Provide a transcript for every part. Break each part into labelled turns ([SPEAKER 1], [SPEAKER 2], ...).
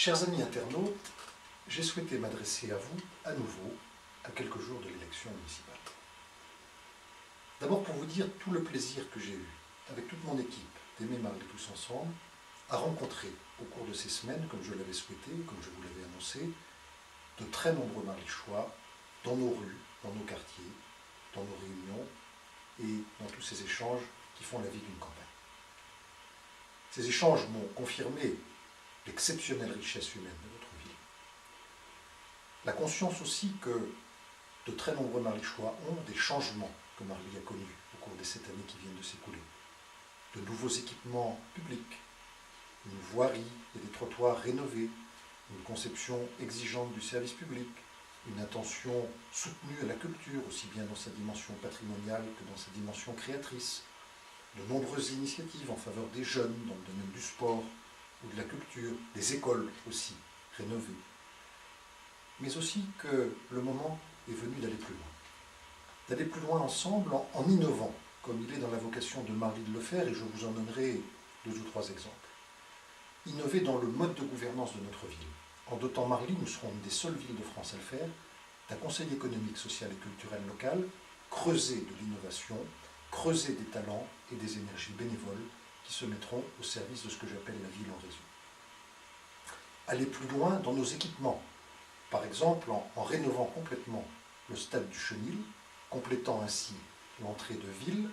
[SPEAKER 1] Chers amis internautes, j'ai souhaité m'adresser à vous à nouveau à quelques jours de l'élection municipale. D'abord pour vous dire tout le plaisir que j'ai eu, avec toute mon équipe d'Aimer Marly Tous Ensemble, à rencontrer au cours de ces semaines, comme je l'avais souhaité, comme je vous l'avais annoncé, de très nombreux Marlychois dans nos rues, dans nos quartiers, dans nos réunions et dans tous ces échanges qui font la vie d'une campagne. Ces échanges m'ont confirmé l'exceptionnelle richesse humaine de notre ville. La conscience aussi que de très nombreux Marlychois ont des changements que Marly a connus au cours des 7 années qui viennent de s'écouler. De nouveaux équipements publics, une voirie et des trottoirs rénovés, une conception exigeante du service public, une attention soutenue à la culture, aussi bien dans sa dimension patrimoniale que dans sa dimension créatrice, de nombreuses initiatives en faveur des jeunes dans le domaine du sport ou de la culture, des écoles aussi rénovées. Mais aussi que le moment est venu d'aller plus loin. D'aller plus loin ensemble en innovant, comme il est dans la vocation de Marly de le faire, et je vous en donnerai 2 ou 3 exemples. Innover dans le mode de gouvernance de notre ville. En dotant Marly, nous serons une des seules villes de France à le faire, d'un conseil économique, social et culturel local, creuser de l'innovation, creuser des talents et des énergies bénévoles qui se mettront au service de ce que j'appelle la ville en réseau. Aller plus loin dans nos équipements, par exemple en rénovant complètement le stade du Chenil, complétant ainsi l'entrée de ville.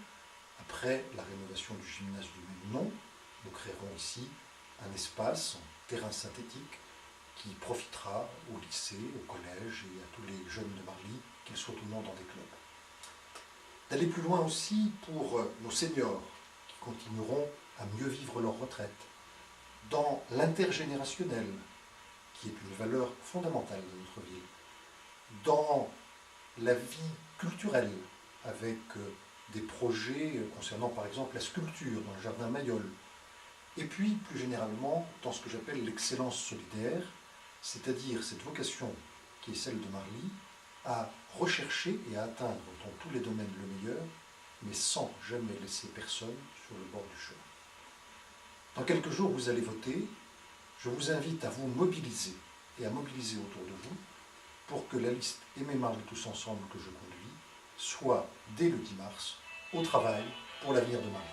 [SPEAKER 1] Après la rénovation du gymnase du même nom, nous créerons ici un espace en terrain synthétique qui profitera au lycée, au collège et à tous les jeunes de Marly, qu'ils soient ou non dans des clubs. D'aller plus loin aussi pour nos seniors qui continueront à mieux vivre leur retraite, dans l'intergénérationnel, qui est une valeur fondamentale de notre ville, dans la vie culturelle, avec des projets concernant par exemple la sculpture dans le jardin Mayol, et puis plus généralement dans ce que j'appelle l'excellence solidaire, c'est-à-dire cette vocation qui est celle de Marly, à rechercher et à atteindre dans tous les domaines le meilleur, mais sans jamais laisser personne sur le bord du chemin. Dans quelques jours, vous allez voter. Je vous invite à vous mobiliser et à mobiliser autour de vous pour que la liste Aimer Marly Tous Ensemble que je conduis soit, dès le 10 mars, au travail pour l'avenir de Marly.